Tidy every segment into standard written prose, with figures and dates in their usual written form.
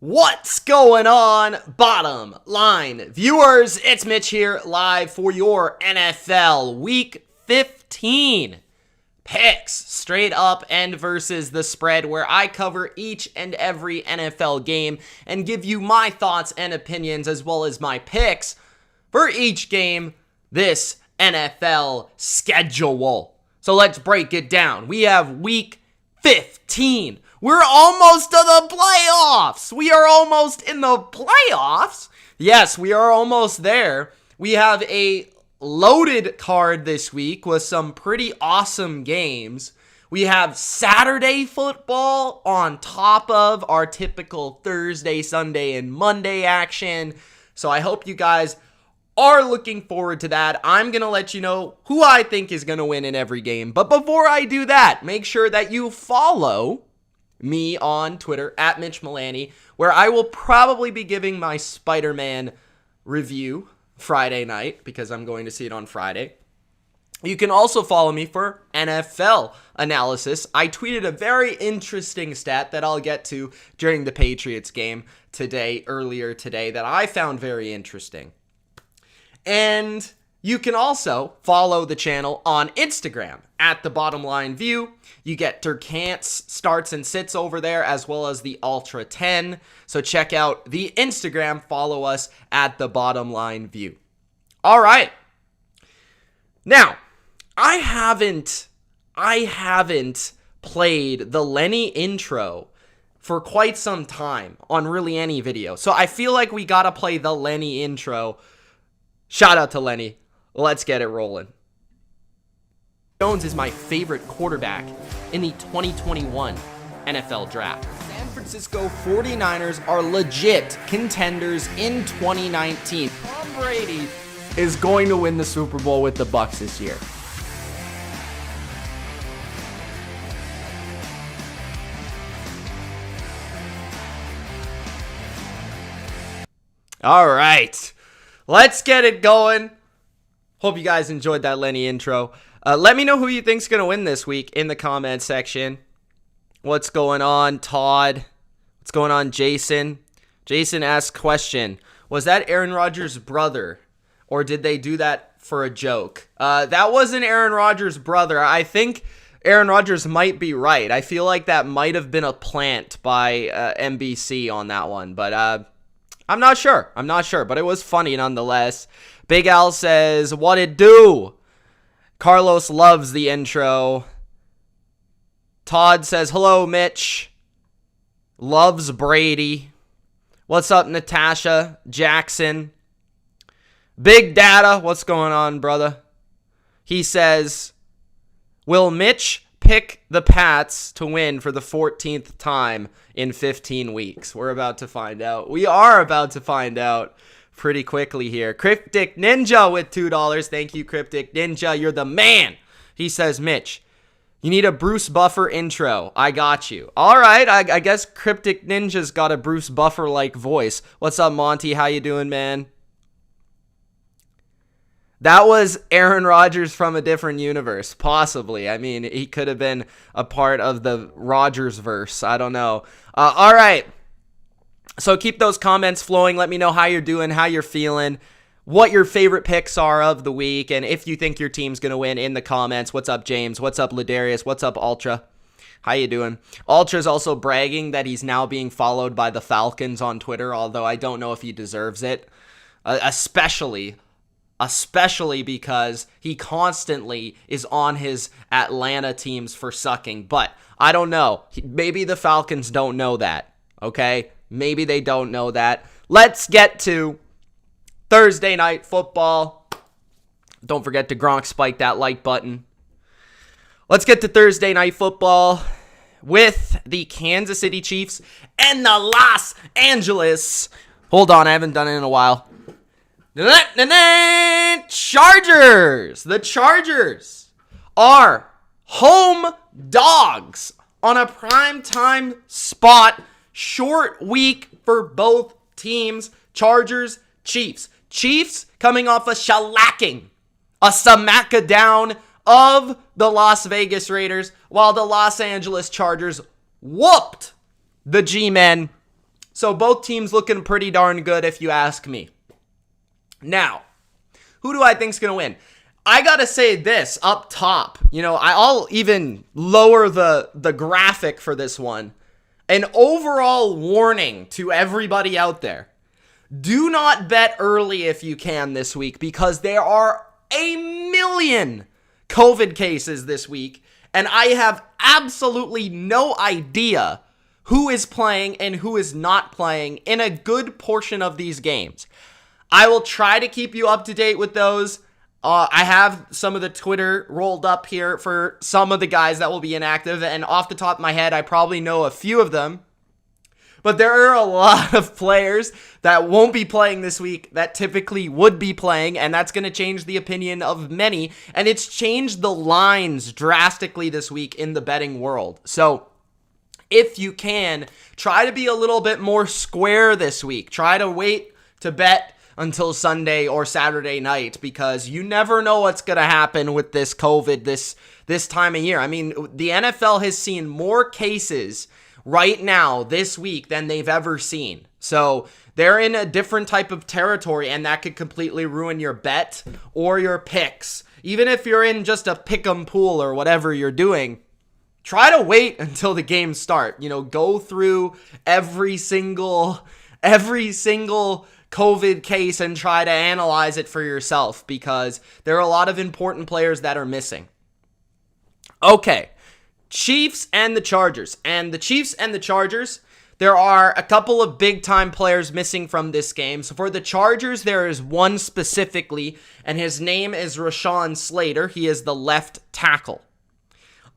What's going on, bottom line viewers? It's Mitch here, live for your NFL Week 15 picks, straight up and versus the spread, where I cover each and every NFL game and give you my thoughts and opinions as well as my picks for each game this NFL schedule. So let's break it down. We have Week 15. We're almost to the playoffs. We are almost in the playoffs. Yes, we are almost there. We have a loaded card this week with some pretty awesome games. We have Saturday football on top of our typical Thursday, Sunday, and Monday action. So I hope you guys are looking forward to that. I'm going to let you know who I think is going to win in every game. But before I do that, make sure that you follow me on Twitter at Mitch Milani, where I will probably be giving my Spider-Man review Friday night because I'm going to see it on Friday. You can also follow me for NFL analysis. I tweeted a very interesting stat that I'll get to during the Patriots game earlier today, that I found very interesting. And you can also follow the channel on Instagram at TheBottomLineView. You get Durkant's starts and sits over there, as well as the Ultra 10. So check out the Instagram. Follow us at TheBottomLineView. All right. Now, I haven't played the Lenny intro for quite some time on really any video. So I feel like we got to play the Lenny intro. Shout out to Lenny. Let's get it rolling. Jones is my favorite quarterback in the 2021 NFL Draft. San Francisco 49ers are legit contenders in 2019. Tom Brady is going to win the Super Bowl with the Bucs this year. All right, let's get it going. Hope you guys enjoyed that Lenny intro. Let me know who you think's going to win this week in the comment section. What's going on, Todd? What's going on, Jason? Jason asked question, was that Aaron Rodgers' brother, or did they do that for a joke? That wasn't Aaron Rodgers' brother. I think Aaron Rodgers might be right. I feel like that might have been a plant by NBC on that one, but I'm not sure, but it was funny nonetheless. Big Al says, what it do? Carlos loves the intro. Todd says, hello, Mitch. Loves Brady. What's up, Natasha Jackson? Big Data, what's going on, brother? He says, will Mitch pick the Pats to win for the 14th time in 15 weeks? We're about to find out. We are about to find out pretty quickly here. Cryptic Ninja with $2. Thank you, Cryptic Ninja. You're the man. He says, Mitch, you need a Bruce Buffer intro. I got you. All right. I guess Cryptic Ninja's got a Bruce Buffer-like voice. What's up, Monty? How you doing, man? That was Aaron Rodgers from a different universe, possibly. I mean, he could have been a part of the Rodgers verse. I don't know. All right. So keep those comments flowing. Let me know how you're doing, how you're feeling, what your favorite picks are of the week, and if you think your team's going to win in the comments. What's up, James? What's up, Ladarius? What's up, Ultra? How you doing? Ultra's also bragging that he's now being followed by the Falcons on Twitter, although I don't know if he deserves it, especially because he constantly is on his Atlanta teams for sucking. But I don't know. Maybe the Falcons don't know that, okay? Maybe they don't know that. Let's get to Thursday night football. Don't forget to Gronk spike that like button. Let's get to Thursday night football with the Kansas City Chiefs and the Los Angeles. Hold on, I haven't done it in a while. Chargers. The Chargers are home dogs on a primetime spot. Short week for both teams. Chargers, Chiefs. Chiefs coming off a shellacking, a samaka down of the Las Vegas Raiders, while the Los Angeles Chargers whooped the G-Men So both teams looking pretty darn good if you ask me. Now, who do I think's going to win? I got to say this up top. I'll even lower the graphic for this one. An overall warning to everybody out there. Do not bet early if you can this week, because there are a million COVID cases this week, and I have absolutely no idea who is playing and who is not playing in a good portion of these games. I will try to keep you up to date with those. I have some of the Twitter rolled up here for some of the guys that will be inactive, and off the top of my head, I probably know a few of them. But there are a lot of players that won't be playing this week that typically would be playing, and that's going to change the opinion of many, and it's changed the lines drastically this week in the betting world. So if you can, try to be a little bit more square this week. Try to wait to bet until Sunday or Saturday night, because you never know what's going to happen with this COVID this time of year. I mean, the NFL has seen more cases right now this week than they've ever seen. So they're in a different type of territory, and that could completely ruin your bet or your picks. Even if you're in just a pick'em pool or whatever you're doing, try to wait until the games start. Go through every single COVID case and try to analyze it for yourself, because there are a lot of important players that are missing. Okay, Chiefs and the Chargers. And the Chiefs and the Chargers, there are a couple of big-time players missing from this game. So for the Chargers, there is one specifically, and his name is Rashawn Slater. He is the left tackle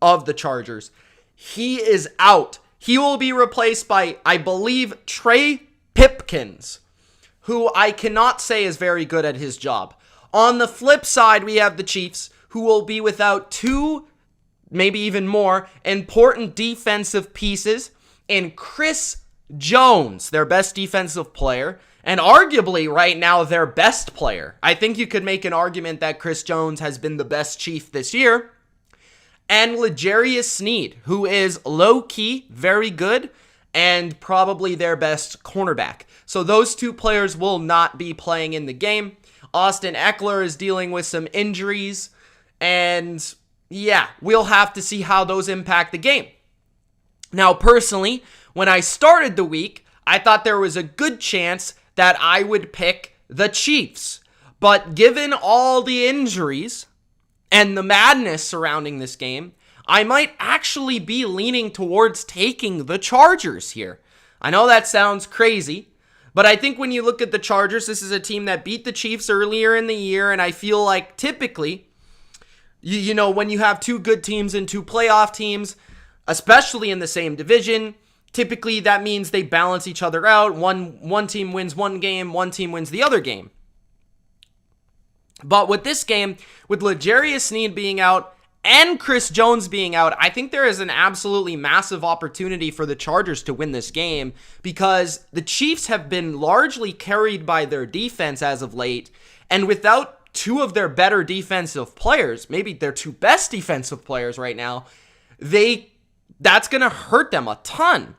of the Chargers. He is out. He will be replaced by, I believe, Trey Pipkins, who I cannot say is very good at his job. On the flip side, we have the Chiefs, who will be without two, maybe even more, important defensive pieces in Chris Jones, their best defensive player, and arguably right now their best player. I think you could make an argument that Chris Jones has been the best Chief this year. And L'Jarius Sneed, who is low-key very good and probably their best cornerback. So those two players will not be playing in the game. Austin Eckler is dealing with some injuries, and yeah, we'll have to see how those impact the game. Now, personally, when I started the week, I thought there was a good chance that I would pick the Chiefs. But given all the injuries and the madness surrounding this game, I might actually be leaning towards taking the Chargers here. I know that sounds crazy, but I think when you look at the Chargers, this is a team that beat the Chiefs earlier in the year, and I feel like typically, when you have two good teams and two playoff teams, especially in the same division, typically that means they balance each other out. One team wins one game, one team wins the other game. But with this game, with L'Jarius Sneed being out and Chris Jones being out, I think there is an absolutely massive opportunity for the Chargers to win this game, because the Chiefs have been largely carried by their defense as of late, and without two of their better defensive players, maybe their two best defensive players right now, that's going to hurt them a ton.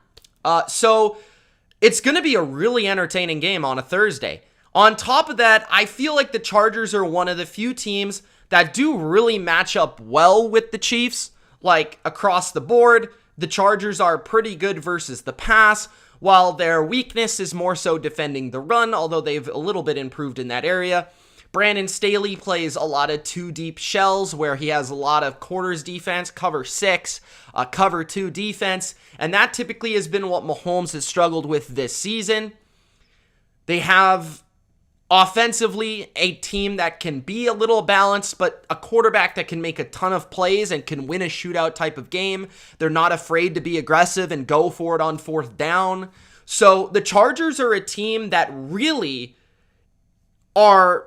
So it's going to be a really entertaining game on a Thursday. On top of that, I feel like the Chargers are one of the few teams that do really match up well with the Chiefs. Like, across the board, the Chargers are pretty good versus the pass, while their weakness is more so defending the run, although they've a little bit improved in that area. Brandon Staley plays a lot of two deep shells, where he has a lot of quarters defense, cover 6, cover 2 defense, and that typically has been what Mahomes has struggled with this season. They have offensively a team that can be a little balanced, but a quarterback that can make a ton of plays and can win a shootout type of game. They're not afraid to be aggressive and go for it on 4th down. So the Chargers are a team that really are,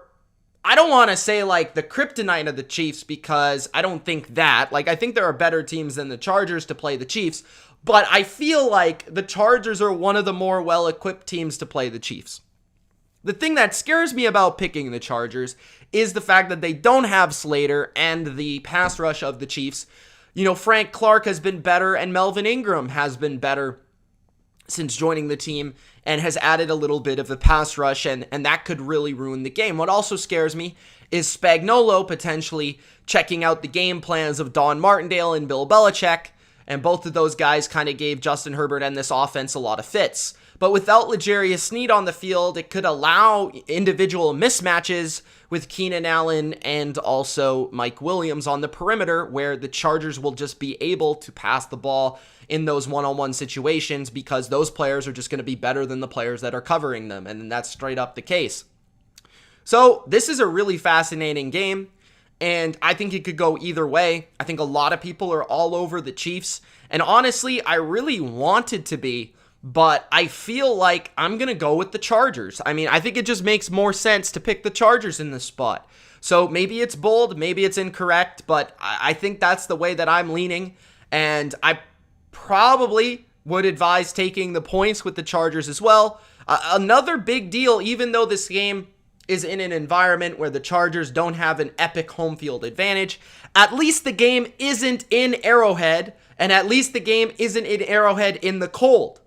I don't want to say like the kryptonite of the Chiefs, because I don't think that. Like, I think there are better teams than the Chargers to play the Chiefs, but I feel like the Chargers are one of the more well-equipped teams to play the Chiefs. The thing that scares me about picking the Chargers is the fact that they don't have Slater and the pass rush of the Chiefs. Frank Clark has been better and Melvin Ingram has been better since joining the team and has added a little bit of the pass rush, and that could really ruin the game. What also scares me is Spagnuolo potentially checking out the game plans of Don Martindale and Bill Belichick, and both of those guys kind of gave Justin Herbert and this offense a lot of fits. But without L'Jarius Sneed on the field, it could allow individual mismatches with Keenan Allen and also Mike Williams on the perimeter, where the Chargers will just be able to pass the ball in those one-on-one situations because those players are just going to be better than the players that are covering them, and that's straight up the case. So this is a really fascinating game, and I think it could go either way. I think a lot of people are all over the Chiefs, and honestly, I really wanted to be, but I feel like I'm going to go with the Chargers. I mean, I think it just makes more sense to pick the Chargers in this spot. So maybe it's bold, maybe it's incorrect, but I think that's the way that I'm leaning, and I probably would advise taking the points with the Chargers as well. Another big deal, even though this game is in an environment where the Chargers don't have an epic home field advantage, at least the game isn't in Arrowhead, and at least the game isn't in Arrowhead in the cold.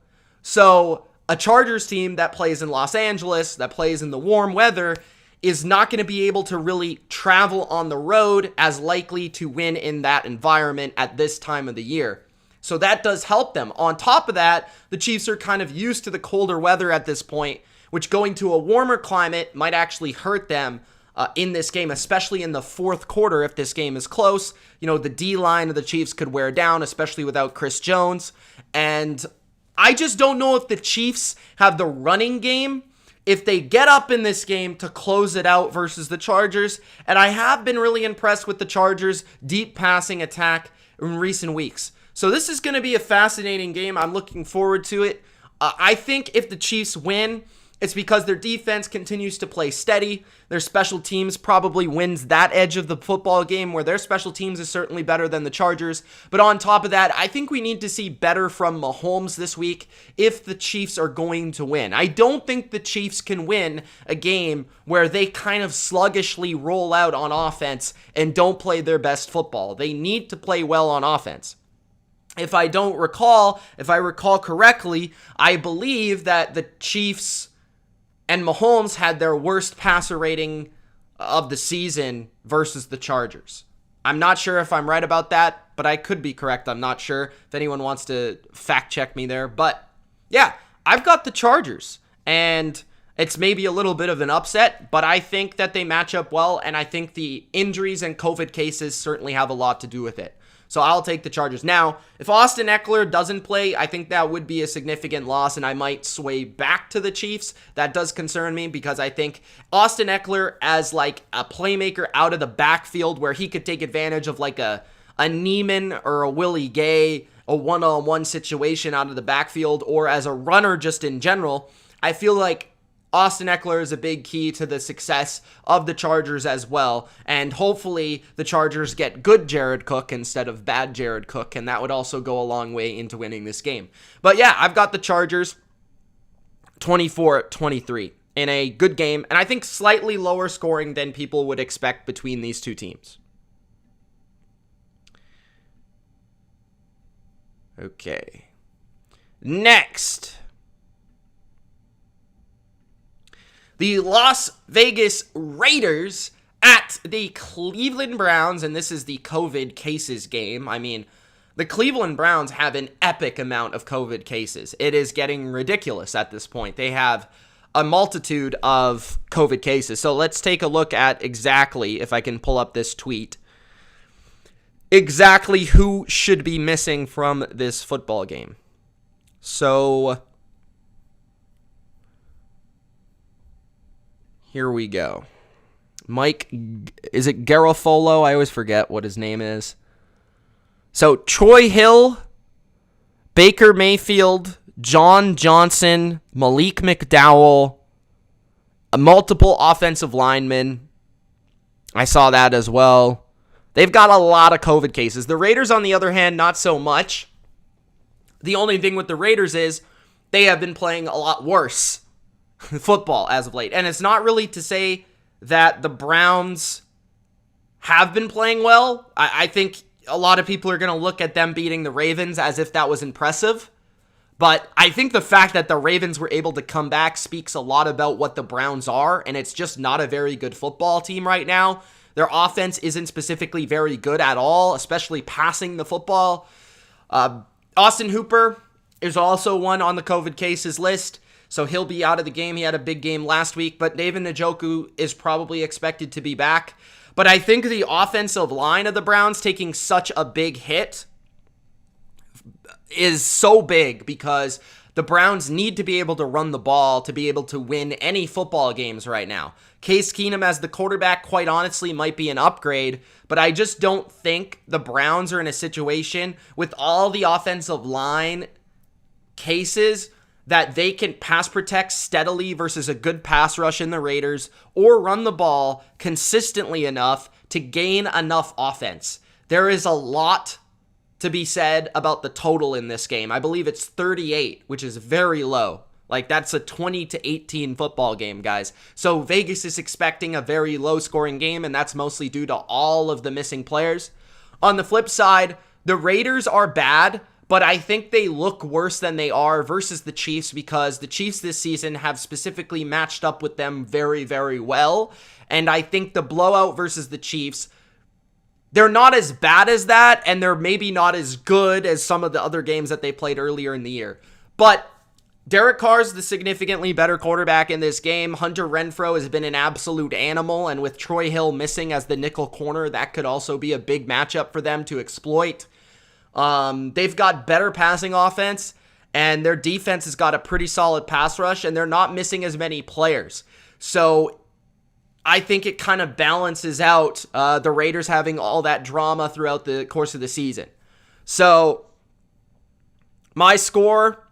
So a Chargers team that plays in Los Angeles, that plays in the warm weather, is not going to be able to really travel on the road as likely to win in that environment at this time of the year. So that does help them. On top of that, the Chiefs are kind of used to the colder weather at this point, which going to a warmer climate might actually hurt them in this game, especially in the fourth quarter if this game is close. You know, the D-line of the Chiefs could wear down, especially without Chris Jones. And I just don't know if the Chiefs have the running game if they get up in this game to close it out versus the Chargers. And I have been really impressed with the Chargers' deep passing attack in recent weeks. So this is going to be a fascinating game. I'm looking forward to it. I think if the Chiefs win, it's because their defense continues to play steady. Their special teams probably wins that edge of the football game, where their special teams is certainly better than the Chargers. But on top of that, I think we need to see better from Mahomes this week if the Chiefs are going to win. I don't think the Chiefs can win a game where they kind of sluggishly roll out on offense and don't play their best football. They need to play well on offense. If I recall correctly, I believe that the Chiefs and Mahomes had their worst passer rating of the season versus the Chargers. I'm not sure if I'm right about that, but I could be correct. I'm not sure if anyone wants to fact check me there. But yeah, I've got the Chargers, and it's maybe a little bit of an upset, but I think that they match up well, and I think the injuries and COVID cases certainly have a lot to do with it. So I'll take the Chargers. Now, if Austin Eckler doesn't play, I think that would be a significant loss, and I might sway back to the Chiefs. That does concern me because I think Austin Eckler as like a playmaker out of the backfield where he could take advantage of like a Neiman or a Willie Gay, a one-on-one situation out of the backfield, or as a runner just in general, I feel like Austin Eckler is a big key to the success of the Chargers as well, and hopefully the Chargers get good Jared Cook instead of bad Jared Cook, and that would also go a long way into winning this game. But yeah, I've got the Chargers 24-23 in a good game, and I think slightly lower scoring than people would expect between these two teams. Okay. Next, the Las Vegas Raiders at the Cleveland Browns, and this is the COVID cases game. I mean, the Cleveland Browns have an epic amount of COVID cases. It is getting ridiculous at this point. They have a multitude of COVID cases. So let's take a look at exactly, if I can pull up this tweet, exactly who should be missing from this football game. So here we go. Mike, is it Garofolo? I always forget what his name is. So Troy Hill, Baker Mayfield, John Johnson, Malik McDowell, multiple offensive linemen. I saw that as well. They've got a lot of COVID cases. The Raiders, on the other hand, not so much. The only thing with the Raiders is they have been playing a lot worse football as of late. And it's not really to say that the Browns have been playing well. I think a lot of people are going to look at them beating the Ravens as if that was impressive. But I think the fact that the Ravens were able to come back speaks a lot about what the Browns are, and it's just not a very good football team right now. Their offense isn't specifically very good at all, especially passing the football. Austin Hooper is also one on the COVID cases list, so he'll be out of the game. He had a big game last week, but David Njoku is probably expected to be back. But I think the offensive line of the Browns taking such a big hit is so big because the Browns need to be able to run the ball to be able to win any football games right now. Case Keenum as the quarterback, quite honestly, might be an upgrade, but I just don't think the Browns are in a situation with all the offensive line cases that they can pass protect steadily versus a good pass rush in the Raiders or run the ball consistently enough to gain enough offense. There is a lot to be said about the total in this game. I believe it's 38, which is very low. Like, that's a 20-18 football game, guys. So Vegas is expecting a very low-scoring game, and that's mostly due to all of the missing players. On the flip side, the Raiders are bad, but I think they look worse than they are versus the Chiefs because the Chiefs this season have specifically matched up with them very, very well. And I think the blowout versus the Chiefs, they're not as bad as that, and they're maybe not as good as some of the other games that they played earlier in the year. But Derek Carr's the significantly better quarterback in this game. Hunter Renfrow has been an absolute animal, and with Troy Hill missing as the nickel corner, that could also be a big matchup for them to exploit. They've got better passing offense, and their defense has got a pretty solid pass rush, and they're not missing as many players. So I think it kind of balances out the Raiders having all that drama throughout the course of the season. So my score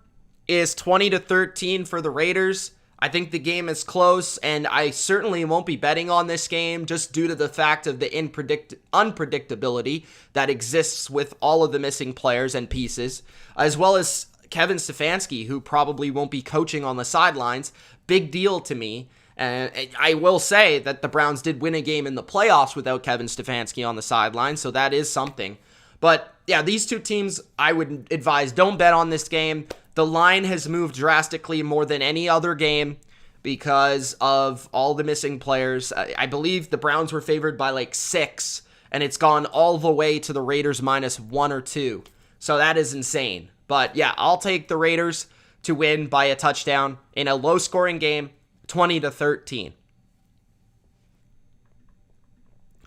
is 20-13 for the Raiders. I think the game is close, and I certainly won't be betting on this game just due to the fact of the unpredictability that exists with all of the missing players and pieces, as well as Kevin Stefanski, who probably won't be coaching on the sidelines. Big deal to me. And I will say that the Browns did win a game in the playoffs without Kevin Stefanski on the sideline, so that is something. But yeah, these two teams, I would advise don't bet on this game. The line has moved drastically more than any other game because of all the missing players. I believe the Browns were favored by like 6, and it's gone all the way to the Raiders -1 or 2. So that is insane. But yeah, I'll take the Raiders to win by a touchdown in a low-scoring game, 20-13.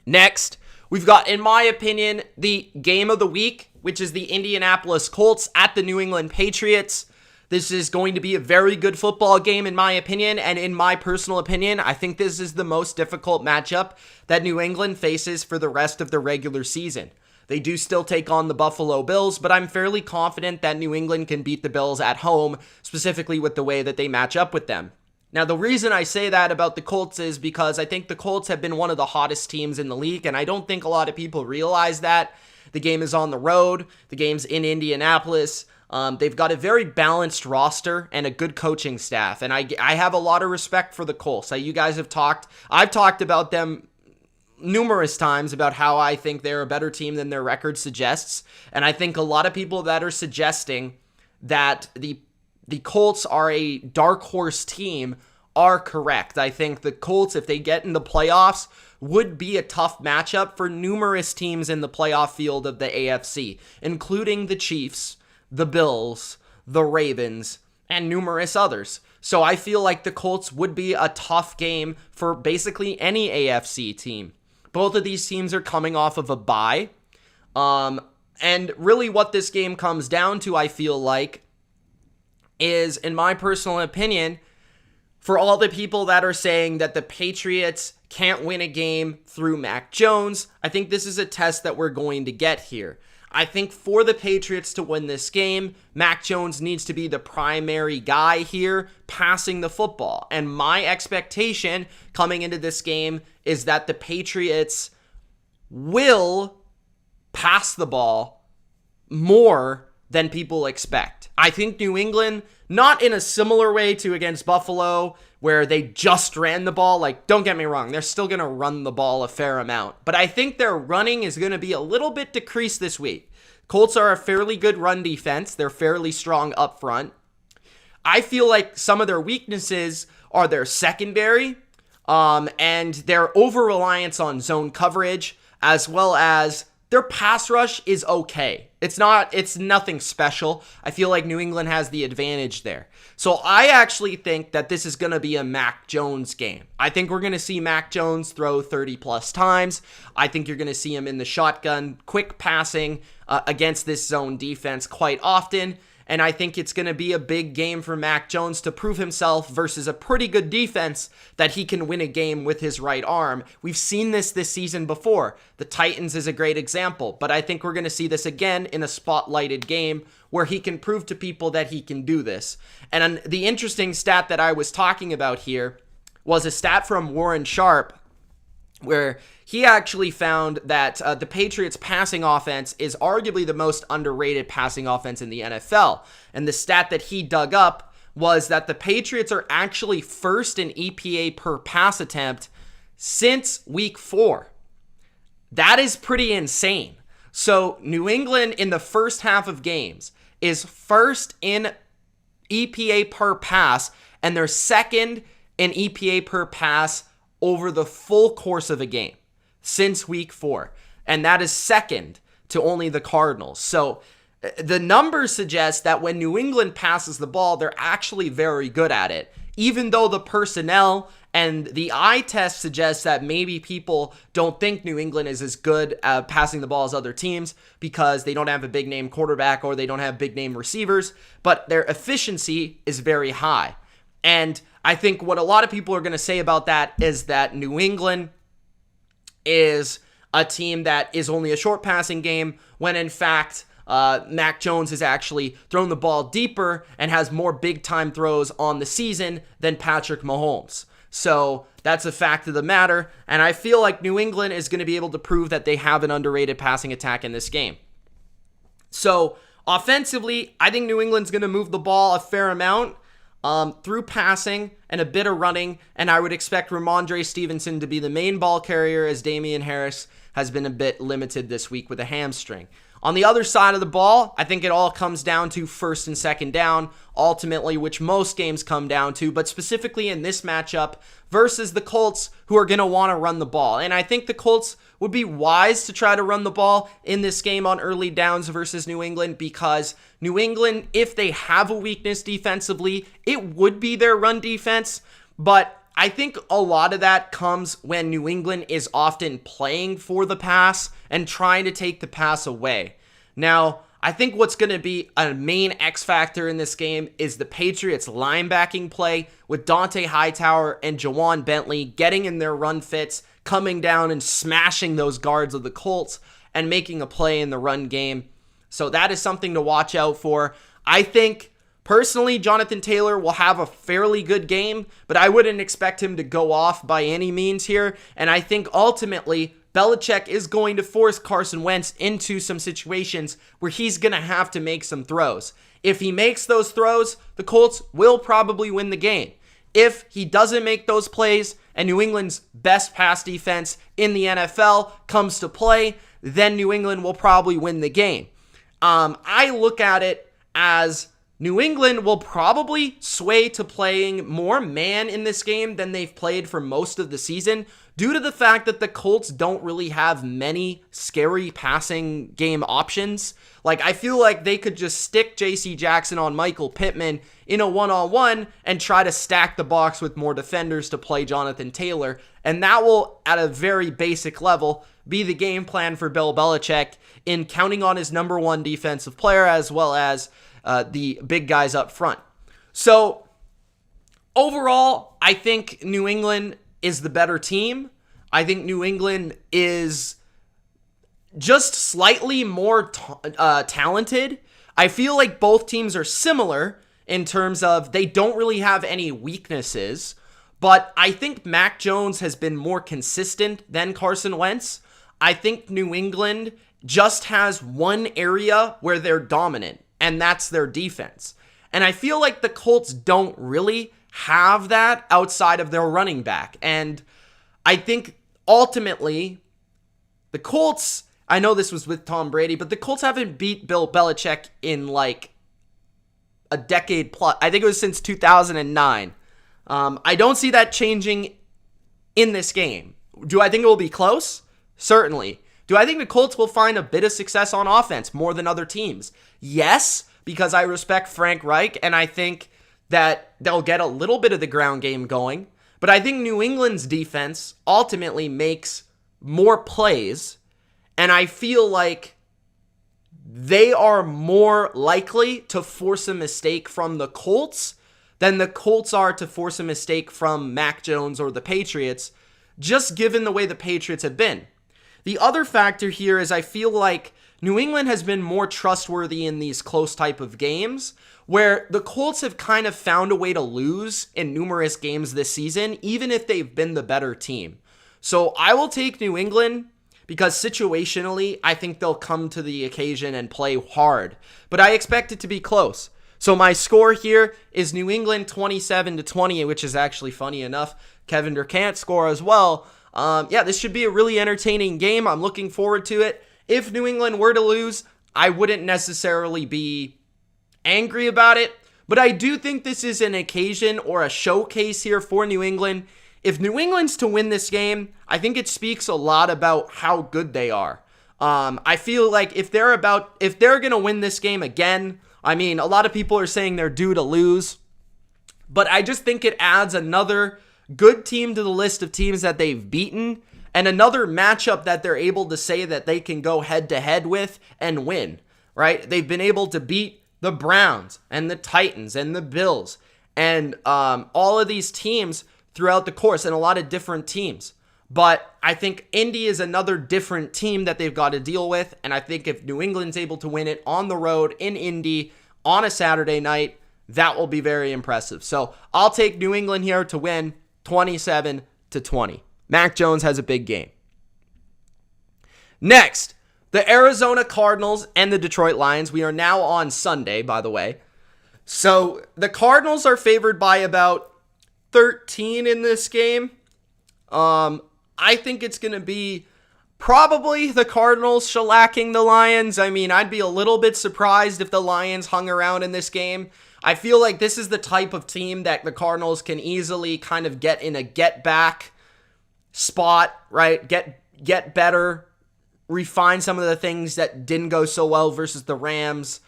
Next, we've got, in my opinion, the game of the week, which is the Indianapolis Colts at the New England Patriots. This is going to be a very good football game, in my opinion, and in my personal opinion, I think this is the most difficult matchup that New England faces for the rest of the regular season. They do still take on the Buffalo Bills, but I'm fairly confident that New England can beat the Bills at home, specifically with the way that they match up with them. Now, the reason I say that about the Colts is because I think the Colts have been one of the hottest teams in the league, and I don't think a lot of people realize that. The game is on the road. The game's in Indianapolis. They've got a very balanced roster and a good coaching staff, and I have a lot of respect for the Colts. You guys have talked. I've talked about them numerous times about how I think they're a better team than their record suggests, and I think a lot of people that are suggesting that the Colts are a dark horse team are correct. I think the Colts, if they get in the playoffs, would be a tough matchup for numerous teams in the playoff field of the AFC, including the Chiefs, the Bills, the Ravens, and numerous others. So I feel like the Colts would be a tough game for basically any AFC team. Both of these teams are coming off of a bye. And really what this game comes down to, I feel like, is, in my personal opinion, for all the people that are saying that the Patriots can't win a game through Mac Jones, I think this is a test that we're going to get here. I think for the Patriots to win this game, Mac Jones needs to be the primary guy here, passing the football. And my expectation coming into this game is that the Patriots will pass the ball more than people expect. I think New England, not in a similar way to against Buffalo, where they just ran the ball. Like, don't get me wrong, they're still going to run the ball a fair amount. But I think their running is going to be a little bit decreased this week. Colts are a fairly good run defense. They're fairly strong up front. I feel like some of their weaknesses are their secondary, and their over-reliance on zone coverage, as well as their pass rush is okay. It's nothing special. I feel like New England has the advantage there. So I actually think that this is going to be a Mac Jones game. I think we're going to see Mac Jones throw 30 plus times. I think you're going to see him in the shotgun, quick passing against this zone defense quite often. And I think it's going to be a big game for Mac Jones to prove himself versus a pretty good defense that he can win a game with his right arm. We've seen this season before. The Titans is a great example, but I think we're going to see this again in a spotlighted game where he can prove to people that he can do this. And the interesting stat that I was talking about here was a stat from Warren Sharp, where he actually found that the Patriots' passing offense is arguably the most underrated passing offense in the NFL. And the stat that he dug up was that the Patriots are actually first in EPA per pass attempt since week 4. That is pretty insane. So New England in the first half of games is first in EPA per pass, and they're second in EPA per pass over the full course of a game since week 4. And that is second to only the Cardinals. So the numbers suggest that when New England passes the ball, they're actually very good at it. Even though the personnel and the eye test suggests that maybe people don't think New England is as good at passing the ball as other teams because they don't have a big name quarterback or they don't have big name receivers, but their efficiency is very high. And I think what a lot of people are going to say about that is that New England is a team that is only a short passing game when in fact Mac Jones has actually thrown the ball deeper and has more big time throws on the season than Patrick Mahomes. So that's a fact of the matter, and I feel like New England is going to be able to prove that they have an underrated passing attack in this game. So offensively, I think New England's going to move the ball a fair amount through passing and a bit of running, and I would expect Ramondre Stevenson to be the main ball carrier as Damian Harris has been a bit limited this week with a hamstring. On the other side of the ball, I think it all comes down to first and second down, ultimately, which most games come down to, but specifically in this matchup versus the Colts, who are going to want to run the ball. And I think the Colts would be wise to try to run the ball in this game on early downs versus New England, because New England, if they have a weakness defensively, it would be their run defense. But I think a lot of that comes when New England is often playing for the pass and trying to take the pass away. Now, I think what's going to be a main X factor in this game is the Patriots linebacking play with Dante Hightower and Jawan Bentley getting in their run fits, coming down and smashing those guards of the Colts and making a play in the run game. So that is something to watch out for. I think personally, Jonathan Taylor will have a fairly good game, but I wouldn't expect him to go off by any means here. And I think ultimately, Belichick is going to force Carson Wentz into some situations where he's going to have to make some throws. If he makes those throws, the Colts will probably win the game. If he doesn't make those plays and New England's best pass defense in the NFL comes to play, then New England will probably win the game. I look at it as New England will probably sway to playing more man in this game than they've played for most of the season, due to the fact that the Colts don't really have many scary passing game options. Like, I feel like they could just stick J.C. Jackson on Michael Pittman in a one-on-one and try to stack the box with more defenders to play Jonathan Taylor, and that will, at a very basic level, be the game plan for Bill Belichick in counting on his number one defensive player as well as the big guys up front. So overall, I think New England is the better team. I think New England is just slightly more talented. I feel like both teams are similar in terms of they don't really have any weaknesses, but I think Mac Jones has been more consistent than Carson Wentz. I think New England just has one area where they're dominant, and that's their defense. And I feel like the Colts don't really have that outside of their running back. And I think ultimately the Colts, I know this was with Tom Brady, but the Colts haven't beat Bill Belichick in like a decade plus. I think it was since 2009. I don't see that changing in this game. Do I think it will be close? Certainly. Do I think the Colts will find a bit of success on offense more than other teams? Yes, because I respect Frank Reich, and I think that they'll get a little bit of the ground game going. But I think New England's defense ultimately makes more plays, and I feel like they are more likely to force a mistake from the Colts than the Colts are to force a mistake from Mac Jones or the Patriots, just given the way the Patriots have been. The other factor here is I feel like New England has been more trustworthy in these close type of games, where the Colts have kind of found a way to lose in numerous games this season, even if they've been the better team. So I will take New England because situationally, I think they'll come to the occasion and play hard. But I expect it to be close. So my score here is New England 27-20, which is actually funny enough. Kevin Durant score as well. This should be a really entertaining game. I'm looking forward to it. If New England were to lose, I wouldn't necessarily be angry about it. But I do think this is an occasion or a showcase here for New England. If New England's to win this game, I think it speaks a lot about how good they are. I feel like if they're going to win this game again, I mean, a lot of people are saying they're due to lose, but I just think it adds another good team to the list of teams that they've beaten and another matchup that they're able to say that they can go head to head with and win, right? They've been able to beat the Browns and the Titans and the Bills and all of these teams throughout the course and a lot of different teams. But I think Indy is another different team that they've got to deal with. And I think if New England's able to win it on the road in Indy on a Saturday night, that will be very impressive. So I'll take New England here to win 27-20. Mac Jones has a big game. Next, the Arizona Cardinals and the Detroit Lions. We are now on Sunday, by the way. So the Cardinals are favored by about 13 in this game. I think it's going to be probably the Cardinals shellacking the Lions. I mean, I'd be a little bit surprised if the Lions hung around in this game. I feel like this is the type of team that the Cardinals can easily kind of get in a get-back spot, right? Get better, refine some of the things that didn't go so well versus the Rams.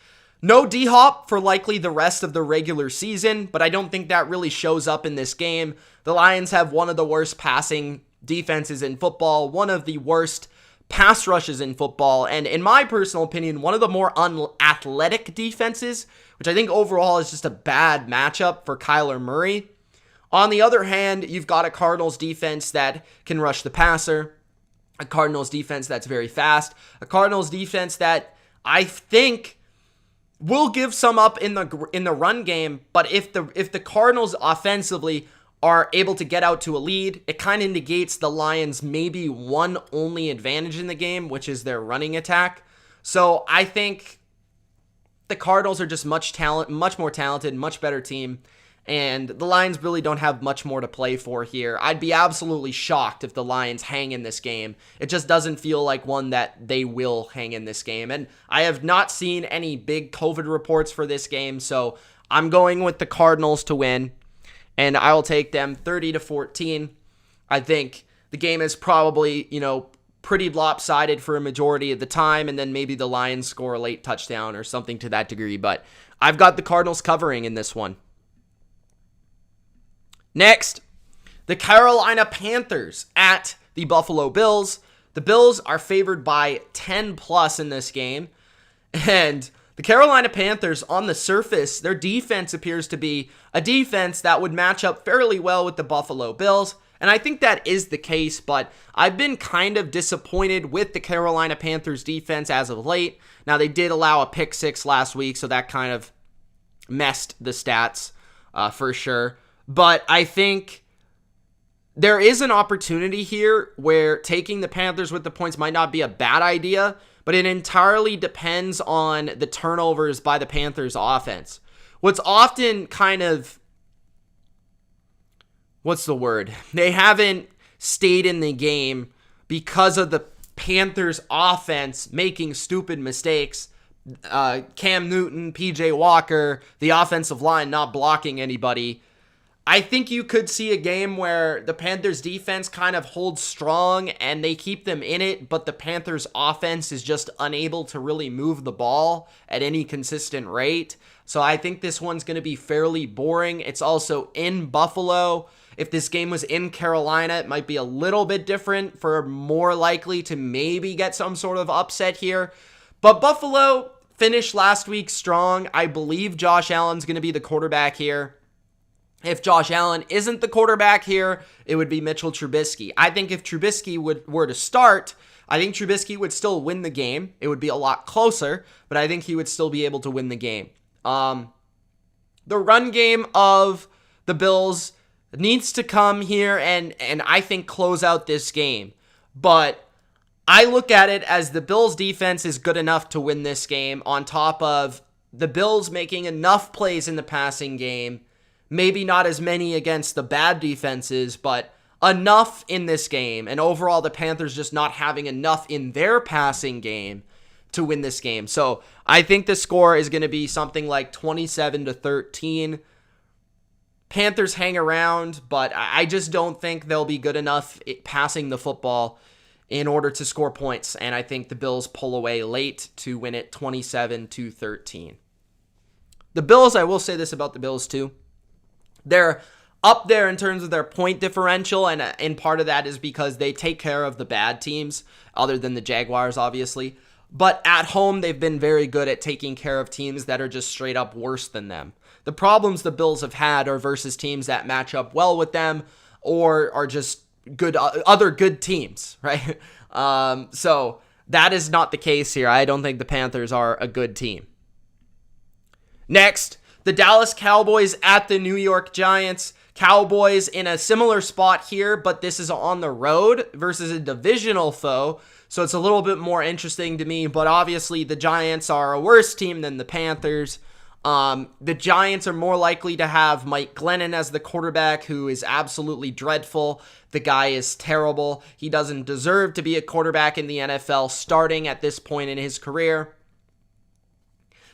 No D-Hop for likely the rest of the regular season, but I don't think that really shows up in this game. The Lions have one of the worst passing defenses in football, one of the worst pass rushes in football, and in my personal opinion, one of the more unathletic defenses, which I think overall is just a bad matchup for Kyler Murray. On the other hand, you've got a Cardinals defense that can rush the passer, a Cardinals defense that's very fast, a Cardinals defense that I think will give some up in the run game, but if the Cardinals offensively are able to get out to a lead, it kind of negates the Lions' maybe one only advantage in the game, which is their running attack. So I think the Cardinals are just much more talented, much better team, and the Lions really don't have much more to play for here. I'd be absolutely shocked if the Lions hang in this game. It just doesn't feel like one that they will hang in this game, and I have not seen any big COVID reports for this game, so I'm going with the Cardinals to win. And I will take them 30-14. I think the game is probably, pretty lopsided for a majority of the time, and then maybe the Lions score a late touchdown or something to that degree. But I've got the Cardinals covering in this one. Next, the Carolina Panthers at the Buffalo Bills. The Bills are favored by 10+ in this game. And the Carolina Panthers, on the surface, their defense appears to be a defense that would match up fairly well with the Buffalo Bills, and I think that is the case, but I've been kind of disappointed with the Carolina Panthers defense as of late. Now, they did allow a pick six last week, so that kind of messed the stats for sure, but I think there is an opportunity here where taking the Panthers with the points might not be a bad idea, but it entirely depends on the turnovers by the Panthers offense. What's often kind of, they haven't stayed in the game because of the Panthers offense making stupid mistakes. Cam Newton, PJ Walker, the offensive line not blocking anybody. I think you could see a game where the Panthers defense kind of holds strong and they keep them in it, but the Panthers offense is just unable to really move the ball at any consistent rate. So I think this one's going to be fairly boring. It's also in Buffalo. If this game was in Carolina, it might be a little bit different, for more likely to maybe get some sort of upset here. But Buffalo finished last week strong. I believe Josh Allen's going to be the quarterback here. If Josh Allen isn't the quarterback here, it would be Mitchell Trubisky. I think if Trubisky were to start, I think Trubisky would still win the game. It would be a lot closer, but I think he would still be able to win the game. The run game of the Bills needs to come here and I think close out this game. But I look at it as the Bills defense is good enough to win this game, on top of the Bills making enough plays in the passing game. Maybe not as many against the bad defenses, but enough in this game. And overall, the Panthers just not having enough in their passing game to win this game. So I think the score is going to be something like 27-13. Panthers hang around, but I just don't think they'll be good enough passing the football in order to score points. And I think the Bills pull away late to win it 27-13. The Bills, I will say this about the Bills too. They're up there in terms of their point differential, and part of that is because they take care of the bad teams, other than the Jaguars, obviously. But at home, they've been very good at taking care of teams that are just straight up worse than them. The problems the Bills have had are versus teams that match up well with them or are just good, other good teams, right? So that is not the case here. I don't think the Panthers are a good team. Next, the Dallas Cowboys at the New York Giants. Cowboys in a similar spot here, but this is on the road versus a divisional foe, so it's a little bit more interesting to me. But obviously the Giants are a worse team than the Panthers. The Giants are more likely to have Mike Glennon as the quarterback, who is absolutely dreadful. The guy is terrible. He doesn't deserve to be a quarterback in the NFL starting at this point in his career.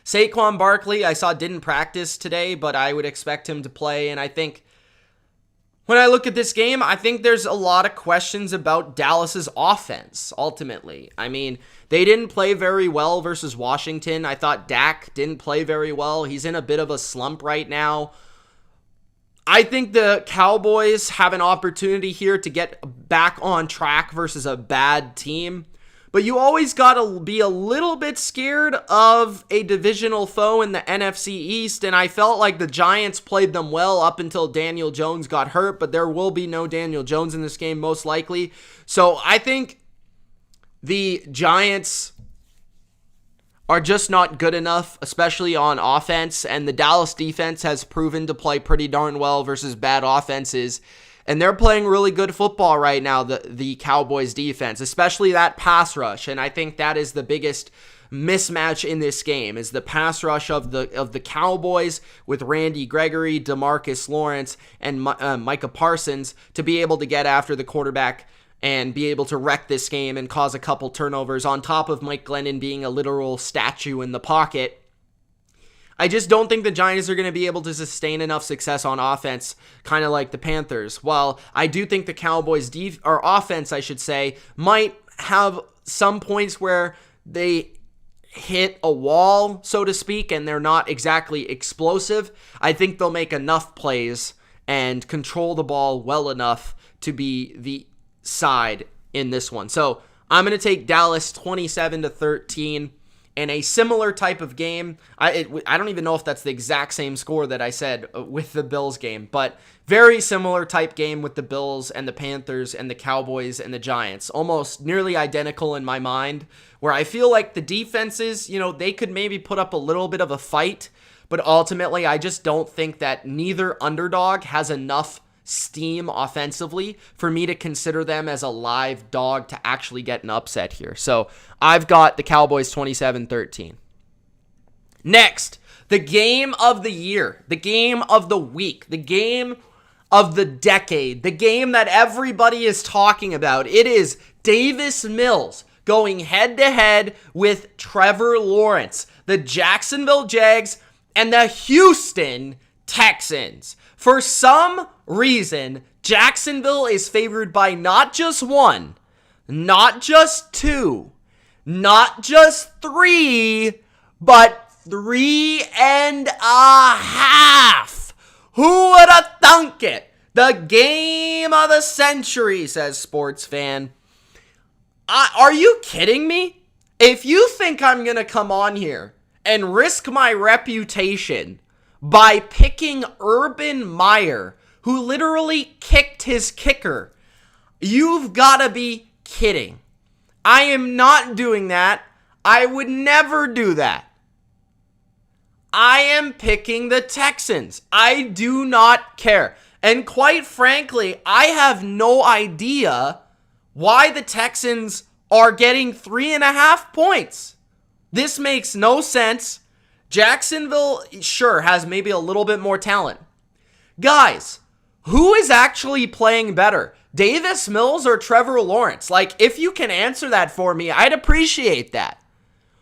Saquon Barkley, I saw didn't practice today, but I would expect him to play. And I think when I look at this game, I think there's a lot of questions about Dallas's offense, ultimately. I mean, they didn't play very well versus Washington. I thought Dak didn't play very well. He's in a bit of a slump right now. I think the Cowboys have an opportunity here to get back on track versus a bad team. But you always got to be a little bit scared of a divisional foe in the NFC East, and I felt like the Giants played them well up until Daniel Jones got hurt, but there will be no Daniel Jones in this game most likely. So I think the Giants are just not good enough, especially on offense, and the Dallas defense has proven to play pretty darn well versus bad offenses. And they're playing really good football right now, the Cowboys defense, especially that pass rush. And I think that is the biggest mismatch in this game, is the pass rush of the Cowboys with Randy Gregory, DeMarcus Lawrence, and Micah Parsons to be able to get after the quarterback and be able to wreck this game and cause a couple turnovers, on top of Mike Glennon being a literal statue in the pocket. I just don't think the Giants are going to be able to sustain enough success on offense, kind of like the Panthers. While I do think the Cowboys' offense, I should say, might have some points where they hit a wall, so to speak, and they're not exactly explosive, I think they'll make enough plays and control the ball well enough to be the side in this one. So I'm going to take Dallas 27-13. In a similar type of game, I don't even know if that's the exact same score that I said with the Bills game, but very similar type game with the Bills and the Panthers and the Cowboys and the Giants. Almost nearly identical in my mind, where I feel like the defenses, they could maybe put up a little bit of a fight, but ultimately I just don't think that neither underdog has enough steam offensively for me to consider them as a live dog to actually get an upset here. So I've got the Cowboys 27-13. Next, the game of the year, the game of the week, the game of the decade, the game that everybody is talking about. It is Davis Mills going head-to-head with Trevor Lawrence, the Jacksonville Jags, and the Houston Texans. For some reason, Jacksonville is favored by not just one, not just two, not just three, but 3.5. Who would have thunk it? The game of the century, says sports fan. Are you kidding me? If you think I'm going to come on here and risk my reputation by picking Urban Meyer, who literally kicked his kicker, you've got to be kidding. I am not doing that. I would never do that. I am picking the Texans. I do not care. And quite frankly, I have no idea why the Texans are getting 3.5 points. This makes no sense. Jacksonville, sure, has maybe a little bit more talent. Guys, who is actually playing better? Davis Mills or Trevor Lawrence? Like, if you can answer that for me, I'd appreciate that.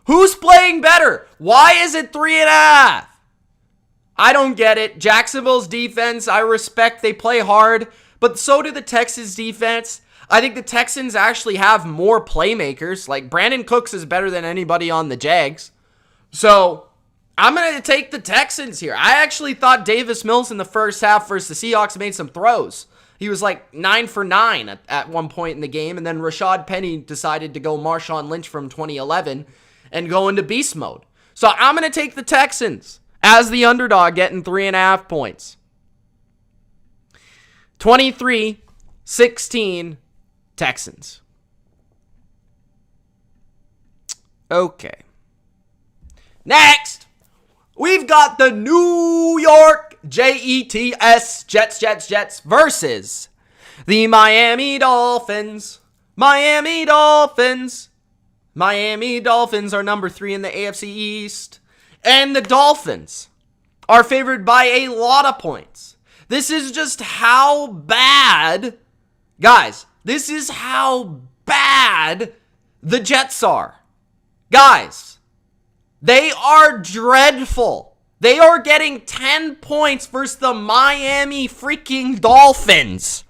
Who's playing better? Why is it 3.5? I don't get it. Jacksonville's defense, I respect. They play hard, but so do the Texans' defense. I think the Texans actually have more playmakers. Like, Brandon Cooks is better than anybody on the Jags. So, I'm going to take the Texans here. I actually thought Davis Mills in the first half versus the Seahawks made some throws. He was like 9 for 9 at one point in the game, and then Rashad Penny decided to go Marshawn Lynch from 2011 and go into beast mode. So I'm going to take the Texans as the underdog, getting 3.5 points. 23-16 Texans. Okay. Next, we've got the New York Jets versus the Miami Dolphins. Miami Dolphins are number 3 in the AFC East. And the Dolphins are favored by a lot of points. This is just how bad, guys, this is how bad the Jets are. Guys, they are dreadful. They are getting 10 points versus the Miami freaking Dolphins.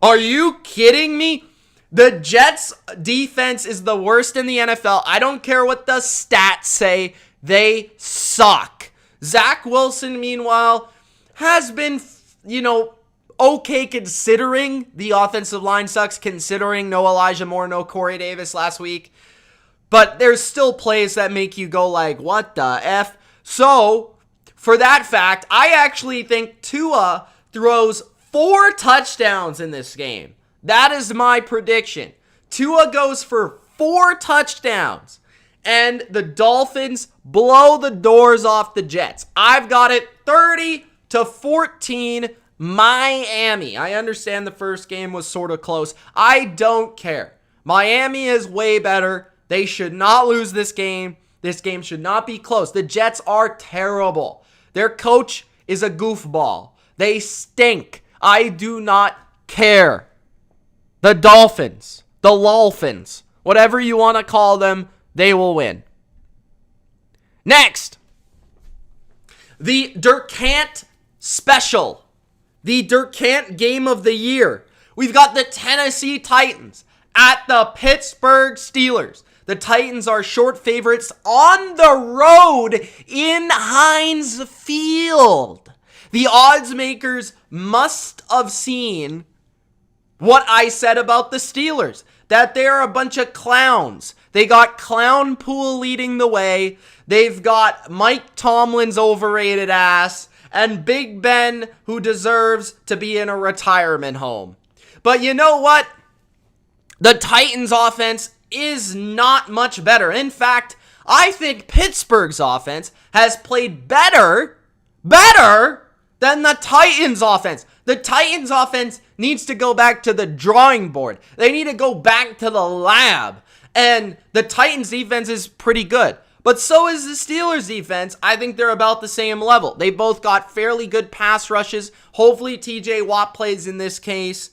Are you kidding me? The Jets' defense is the worst in the NFL. I don't care what the stats say. They suck. Zach Wilson, meanwhile, has been, okay considering the offensive line sucks, considering no Elijah Moore, no Corey Davis last week. But there's still plays that make you go like, what the F? So, for that fact, I actually think Tua throws 4 touchdowns in this game. That is my prediction. Tua goes for 4 touchdowns. And the Dolphins blow the doors off the Jets. I've got it 30-14 Miami. I understand the first game was sort of close. I don't care. Miami is way better. They should not lose this game. This game should not be close. The Jets are terrible. Their coach is a goofball. They stink. I do not care. The Dolphins, the Lolphins, whatever you want to call them, they will win. Next, the Durkant special. The Durkant game of the year. We've got the Tennessee Titans at the Pittsburgh Steelers. The Titans are short favorites on the road in Heinz Field. The odds makers must have seen what I said about the Steelers, that they're a bunch of clowns. They got Clown Pool leading the way. They've got Mike Tomlin's overrated ass and Big Ben, who deserves to be in a retirement home. But you know what? The Titans' offense is not much better. In fact, I think Pittsburgh's offense has played better than the Titans' offense. The Titans' offense needs to go back to the drawing board. They need to go back to the lab. And the Titans' defense is pretty good. But so is the Steelers' defense. I think they're about the same level. They both got fairly good pass rushes. Hopefully TJ Watt plays in this case.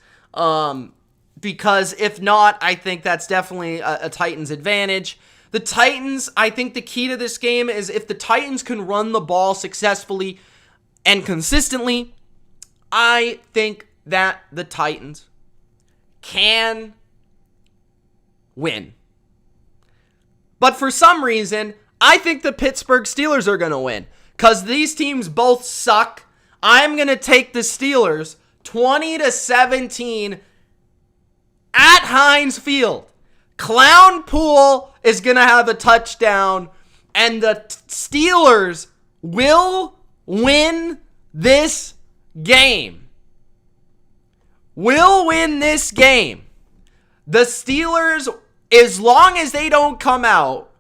because if not, I think that's definitely a Titans advantage. The Titans, I think the key to this game is if the Titans can run the ball successfully and consistently, I think that the Titans can win. But for some reason, I think the Pittsburgh Steelers are going to win because these teams both suck. I'm going to take the Steelers 20-17 at Heinz Field. Clownpool is going to have a touchdown, and the Steelers will win this game. Will win this game. The Steelers, as long as they don't come out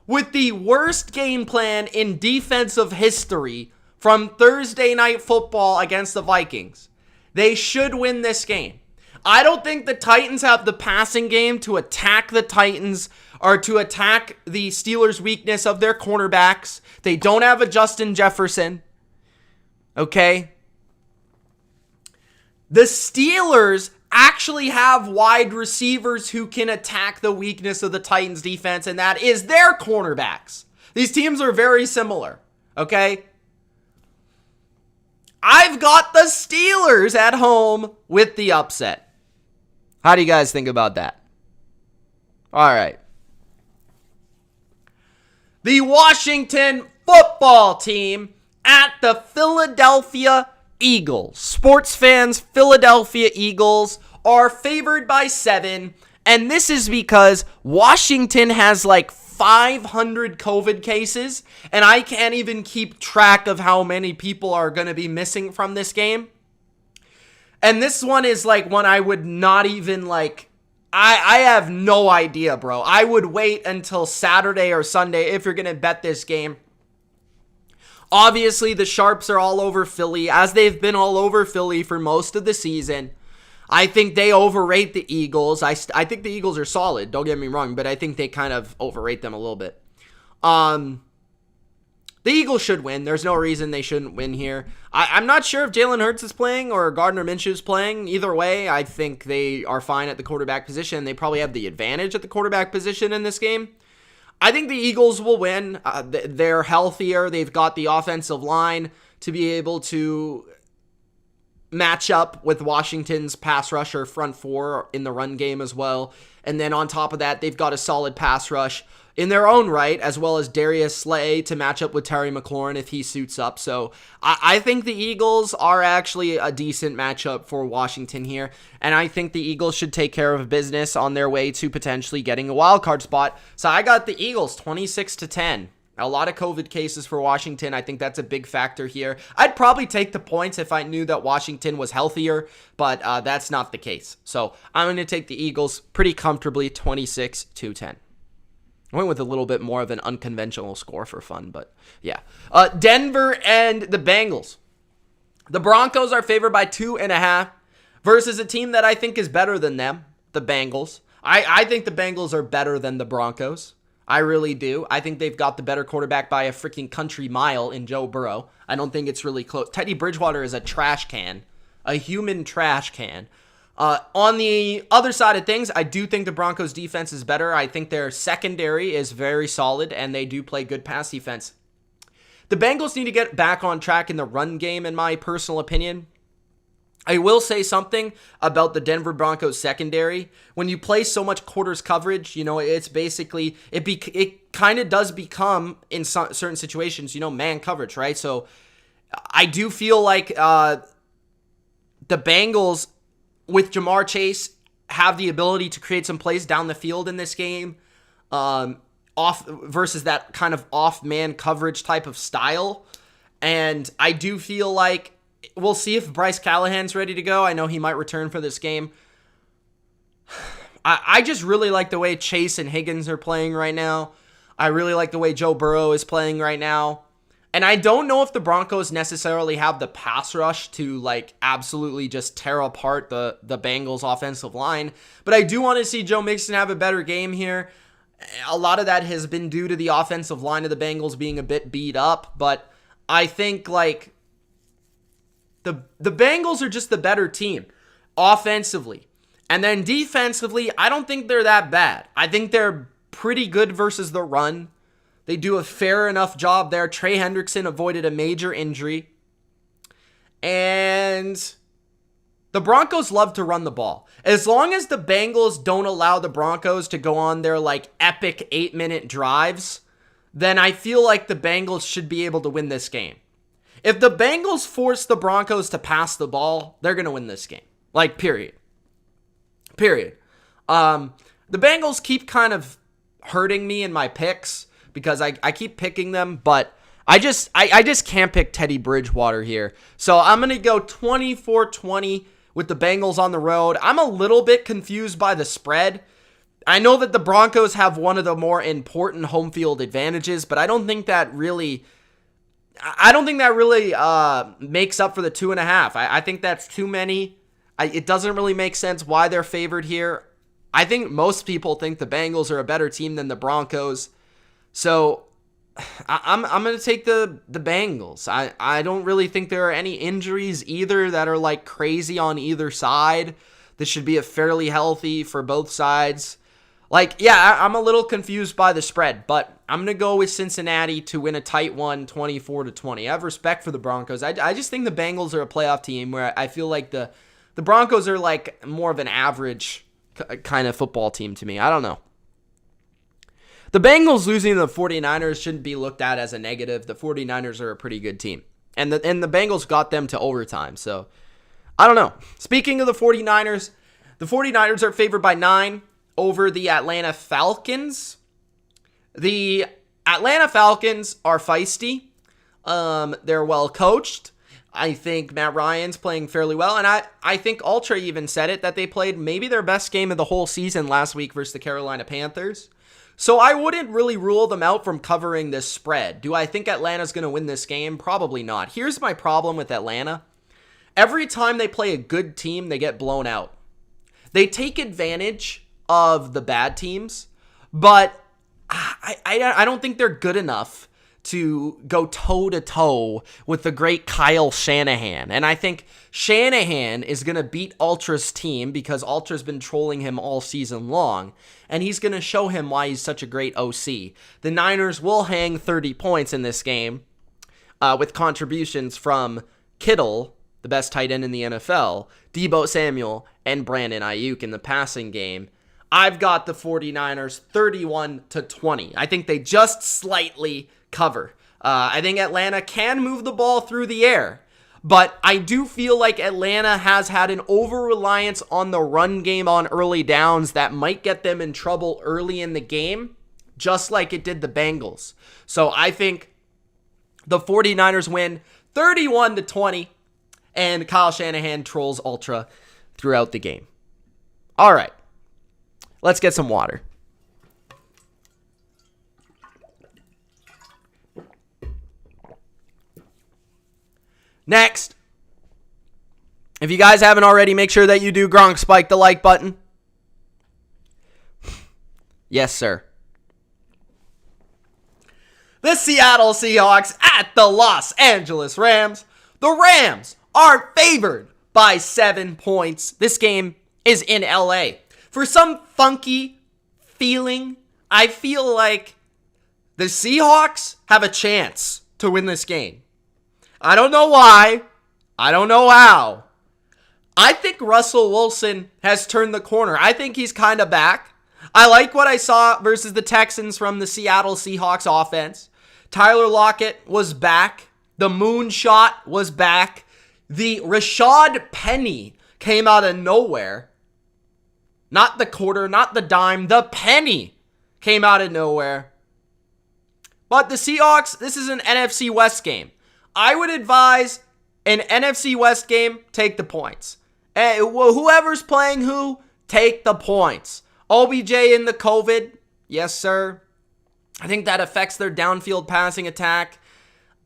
with the worst game plan in defensive history from Thursday Night Football against the Vikings, they should win this game. I don't think the Titans have the passing game to attack the Titans or to attack the Steelers' weakness of their cornerbacks. They don't have a Justin Jefferson. Okay? The Steelers actually have wide receivers who can attack the weakness of the Titans' defense, and that is their cornerbacks. These teams are very similar. Okay? I've got the Steelers at home with the upset. How do you guys think about that? All right. The Washington football team at the Philadelphia Eagles. Sports fans, Philadelphia Eagles are favored by 7, and this is because Washington has like 500 COVID cases, and I can't even keep track of how many people are going to be missing from this game. And this one is like one I would not even like, I have no idea, bro. I would wait until Saturday or Sunday if you're going to bet this game. Obviously, the Sharps are all over Philly, as they've been all over Philly for most of the season. I think they overrate the Eagles. I think the Eagles are solid, don't get me wrong, but I think they kind of overrate them a little bit. The Eagles should win. There's no reason they shouldn't win here. I'm not sure if Jalen Hurts is playing or Gardner Minshew is playing. Either way, I think they are fine at the quarterback position. They probably have the advantage at the quarterback position in this game. I think the Eagles will win. They're healthier. They've got the offensive line to be able to match up with Washington's pass rusher front four in the run game as well. And then on top of that, they've got a solid pass rush in their own right, as well as Darius Slay to match up with Terry McLaurin if he suits up. So I think the Eagles are actually a decent matchup for Washington here, and I think the Eagles should take care of business on their way to potentially getting a wild card spot. So I got the Eagles 26-10. A lot of COVID cases for Washington. I think that's a big factor here. I'd probably take the points if I knew that Washington was healthier, but that's not the case. So I'm going to take the Eagles pretty comfortably, 26-10. I went with a little bit more of an unconventional score for fun, but yeah. Denver and the Bengals. The Broncos are favored by 2.5 versus a team that I think is better than them, the Bengals. I think the Bengals are better than the Broncos. I really do. I think they've got the better quarterback by a freaking country mile in Joe Burrow. I don't think it's really close. Teddy Bridgewater is a trash can, a human trash can. On the other side of things, I do think the Broncos defense is better. I think their secondary is very solid, and they do play good pass defense. The Bengals need to get back on track in the run game, in my personal opinion. I will say something about the Denver Broncos secondary. When you play so much quarters coverage, it's basically, it kind of does become, in certain situations, man coverage, right? So I do feel like the Bengals, with Jamar Chase, have the ability to create some plays down the field in this game, off versus that kind of off-man coverage type of style. And I do feel like we'll see if Bryce Callahan's ready to go. I know he might return for this game. I just really like the way Chase and Higgins are playing right now. I really like the way Joe Burrow is playing right now. And I don't know if the Broncos necessarily have the pass rush to absolutely just tear apart the Bengals offensive line. But I do want to see Joe Mixon have a better game here. A lot of that has been due to the offensive line of the Bengals being a bit beat up. But I think the Bengals are just the better team offensively. And then defensively, I don't think they're that bad. I think they're pretty good versus the run. They do a fair enough job there. Trey Hendrickson avoided a major injury. And the Broncos love to run the ball. As long as the Bengals don't allow the Broncos to go on their epic 8-minute drives, then I feel like the Bengals should be able to win this game. If the Bengals force the Broncos to pass the ball, they're going to win this game. Period. The Bengals keep kind of hurting me in my picks because I keep picking them, but I just can't pick Teddy Bridgewater here. So I'm going to go 24-20 with the Bengals on the road. I'm a little bit confused by the spread. I know that the Broncos have one of the more important home field advantages, but I don't think that really makes up for the 2.5. I think that's too many. It doesn't really make sense why they're favored here. I think most people think the Bengals are a better team than the Broncos. So I'm going to take the Bengals. I don't really think there are any injuries either that are crazy on either side. This should be a fairly healthy for both sides. I'm a little confused by the spread, but I'm going to go with Cincinnati to win a tight one, 24-20. I have respect for the Broncos. I just think the Bengals are a playoff team where I feel like the Broncos are more of an average kind of football team to me. I don't know. The Bengals losing to the 49ers shouldn't be looked at as a negative. The 49ers are a pretty good team. And the Bengals got them to overtime. So, I don't know. Speaking of the 49ers are favored by 9 over the Atlanta Falcons. The Atlanta Falcons are feisty. They're well coached. I think Matt Ryan's playing fairly well. And I think Ultra even said it, that they played maybe their best game of the whole season last week versus the Carolina Panthers. So I wouldn't really rule them out from covering this spread. Do I think Atlanta's going to win this game? Probably not. Here's my problem with Atlanta. Every time they play a good team, they get blown out. They take advantage of the bad teams, but I don't think they're good enough to go toe-to-toe with the great Kyle Shanahan. And I think Shanahan is going to beat Ultra's team because Ultra's been trolling him all season long, and he's going to show him why he's such a great OC. The Niners will hang 30 points in this game with contributions from Kittle, the best tight end in the NFL, Deebo Samuel, and Brandon Ayuk in the passing game. I've got the 49ers 31-20. I think they just slightly cover. I think Atlanta can move the ball through the air, but I do feel like Atlanta has had an over-reliance on the run game on early downs that might get them in trouble early in the game, just like it did the Bengals. So I think the 49ers win 31-20, and Kyle Shanahan trolls Ultra throughout the game. All right, let's get some water. Next, if you guys haven't already, make sure that you do Gronk spike the like button. Yes, sir. The Seattle Seahawks at the Los Angeles Rams. The Rams are favored by 7 points. This game is in LA. For some funky feeling, I feel like the Seahawks have a chance to win this game. I don't know why. I don't know how. I think Russell Wilson has turned the corner. I think he's kind of back. I like what I saw versus the Texans from the Seattle Seahawks offense. Tyler Lockett was back. The moonshot was back. The Rashad Penny came out of nowhere. Not the quarter, not the dime. The penny came out of nowhere. But the Seahawks, this is an NFC West game. I would advise an NFC West game, take the points. Whoever's playing who, take the points. OBJ in the COVID, yes, sir. I think that affects their downfield passing attack.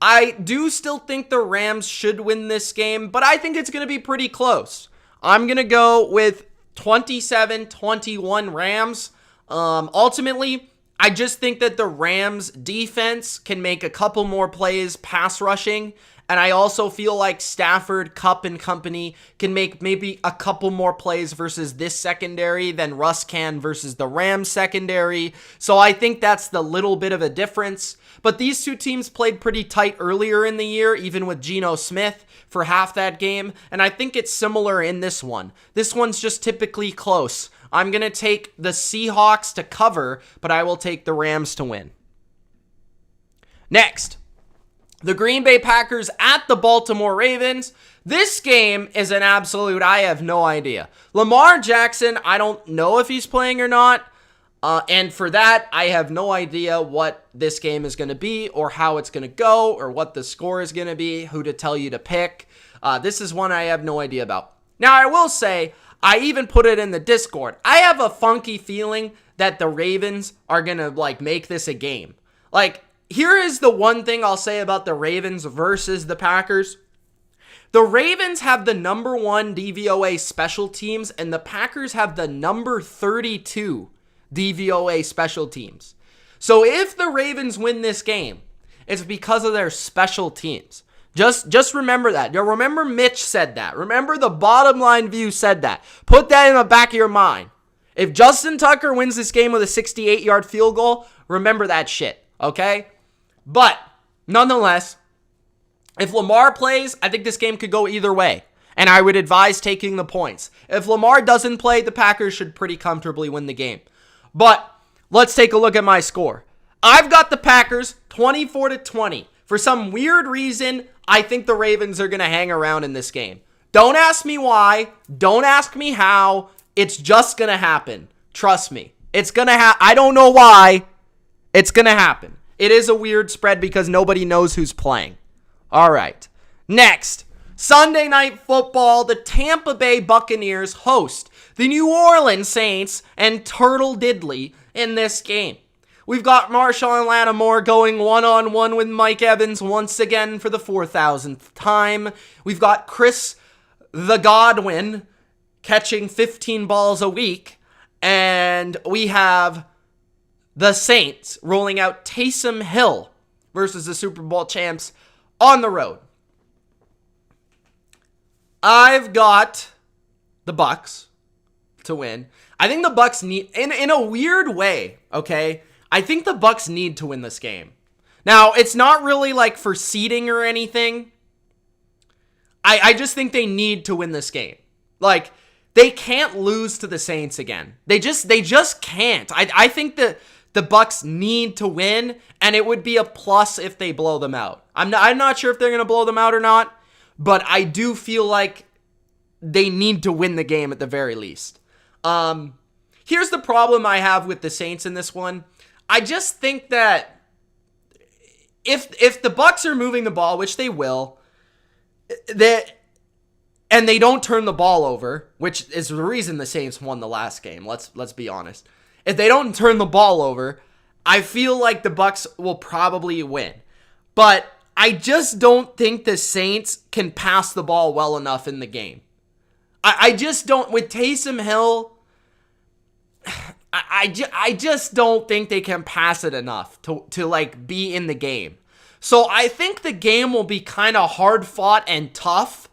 I do still think the Rams should win this game, but I think it's going to be pretty close. I'm going to go with 27-21 Rams. Ultimately, I just think that the Rams defense can make a couple more plays pass rushing, And I also feel like Stafford, Kupp, and company can make maybe a couple more plays versus this secondary than Russ can versus the Rams secondary. So I think that's the little bit of a difference. But these two teams played pretty tight earlier in the year, even with Geno Smith for half that game. And I think it's similar in this one. This one's just typically close. I'm going to take the Seahawks to cover, but I will take the Rams to win. Next, the Green Bay Packers at the Baltimore Ravens. This game is an absolute, I have no idea. Lamar Jackson, I don't know if he's playing or not. And for that, I have no idea what this game is going to be or how it's going to go or what the score is going to be, who to tell you to pick. This is one I have no idea about. Now, I will say, I even put it in the Discord. I have a funky feeling that the Ravens are going to, make this a game. Here is the one thing I'll say about the Ravens versus the Packers. The Ravens have the number 1 DVOA special teams, and the Packers have the number 32 DVOA special teams. So if the Ravens win this game, it's because of their special teams. Just remember that. Now, remember Mitch said that. Remember the Bottom Line View said that. Put that in the back of your mind. If Justin Tucker wins this game with a 68-yard field goal, remember that shit, okay? But nonetheless, if Lamar plays, I think this game could go either way. And I would advise taking the points. If Lamar doesn't play, the Packers should pretty comfortably win the game. But let's take a look at my score. I've got the Packers 24-20. For some weird reason, I think the Ravens are going to hang around in this game. Don't ask me why. Don't ask me how. It's just going to happen. Trust me. It's going to happen. I don't know why. It's going to happen. It is a weird spread because nobody knows who's playing. All right. Next, Sunday Night Football. The Tampa Bay Buccaneers host the New Orleans Saints and Turtle Diddley in this game. We've got Marshawn Lattimore going one-on-one with Mike Evans once again for the 4,000th time. We've got Chris the Godwin catching 15 balls a week. And we have the Saints rolling out Taysom Hill versus the Super Bowl champs on the road. I've got the Bucs to win. I think the Bucs need, in a weird way, okay? I think the Bucs need to win this game. Now, it's not really for seeding or anything. I just think they need to win this game. They can't lose to the Saints again. They just can't. I think that the Bucs need to win, and it would be a plus if they blow them out. I'm not sure if they're going to blow them out or not, but I do feel like they need to win the game at the very least. Here's the problem I have with the Saints in this one. I just think that if the Bucs are moving the ball, which they will, and they don't turn the ball over, which is the reason the Saints won the last game. Let's be honest. If they don't turn the ball over, I feel like the Bucs will probably win. But I just don't think the Saints can pass the ball well enough in the game. I just don't. With Taysom Hill, I just don't think they can pass it enough to be in the game. So I think the game will be kind of hard fought and tough.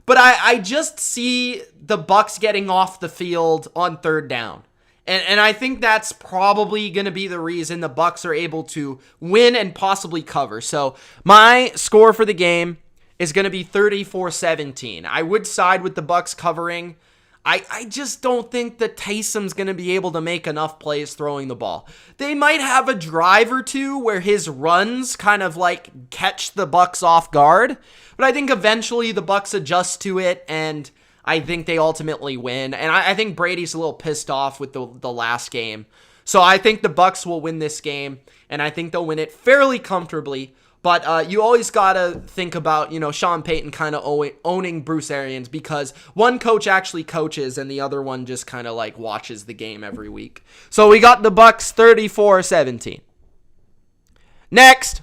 But I just see the Bucs getting off the field on third down. And I think that's probably going to be the reason the Bucs are able to win and possibly cover. So my score for the game is going to be 34-17. I would side with the Bucs covering. I just don't think that Taysom's going to be able to make enough plays throwing the ball. They might have a drive or two where his runs kind of catch the Bucs off guard. But I think eventually the Bucs adjust to it, and I think they ultimately win. And I think Brady's a little pissed off with the last game. So I think the Bucs will win this game, and I think they'll win it fairly comfortably. But you always got to think about, Sean Payton kind of owning Bruce Arians, because one coach actually coaches and the other one just kind of watches the game every week. So we got the Bucs 34-17. Next,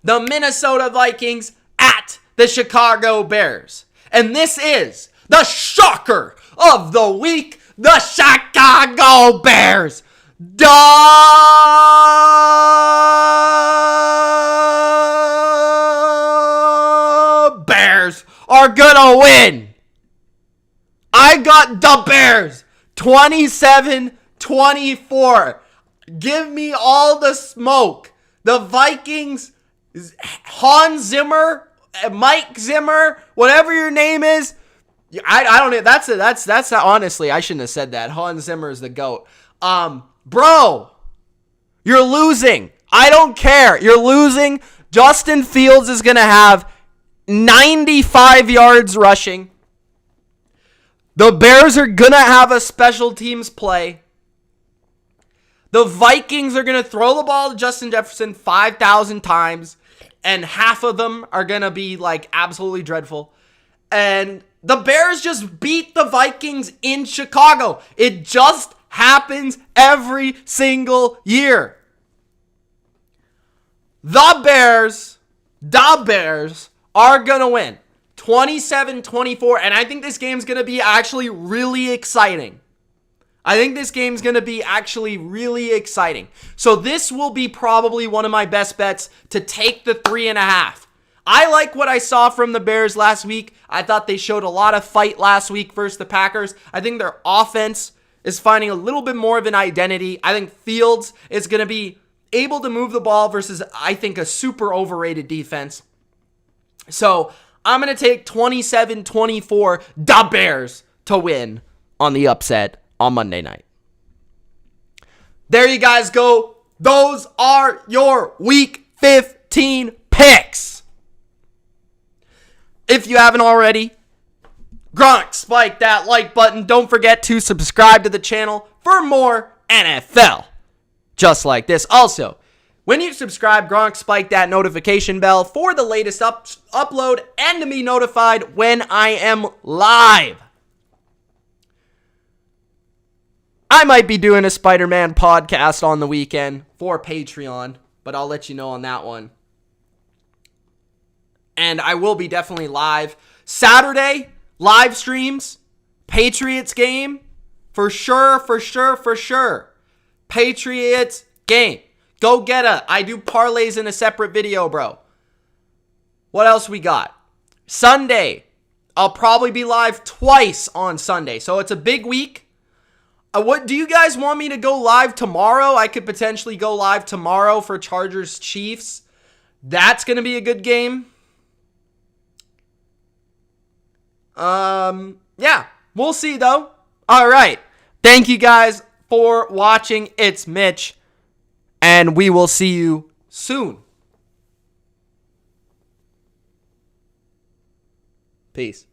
the Minnesota Vikings at the Chicago Bears. And this is the shocker of the week, the Chicago Bears. Bears are gonna win. I got the Bears 27-24. Give me all the smoke. The Vikings, Hans Zimmer, Mike Zimmer, whatever your name is. I don't know. That's honestly, I shouldn't have said that. Hans Zimmer is the GOAT. Bro, you're losing. I don't care. You're losing. Justin Fields is going to have 95 yards rushing. The Bears are going to have a special teams play. The Vikings are going to throw the ball to Justin Jefferson 5,000 times, and half of them are going to be like absolutely dreadful. And the Bears just beat the Vikings in Chicago. It just happens every single year. The Bears are going to win 27-24, and I think this game's going to be actually really exciting. So this will be probably one of my best bets to take the 3.5. I like what I saw from the Bears last week. I thought they showed a lot of fight last week versus the Packers. I think their offense is finding a little bit more of an identity. I think Fields is going to be able to move the ball versus, I think, a super overrated defense. So I'm going to take 27-24, the Bears to win on the upset on Monday night. There you guys go. Those are your Week 15 picks. If you haven't already, Gronk, spike that like button. Don't forget to subscribe to the channel for more NFL just like this. Also, when you subscribe, Gronk, spike that notification bell for the latest upload and to be notified when I am live. I might be doing a Spider-Man podcast on the weekend for Patreon, but I'll let you know on that one. And I will be definitely live. Saturday, live streams, Patriots game, for sure. Patriots game. Go get it. I do parlays in a separate video, bro. What else we got? Sunday, I'll probably be live twice on Sunday, so it's a big week. What do you guys want me to go live tomorrow? I could potentially go live tomorrow for Chargers Chiefs. That's going to be a good game. Yeah, we'll see though. All right. Thank you guys for watching. It's Mitch, and we will see you soon. Peace.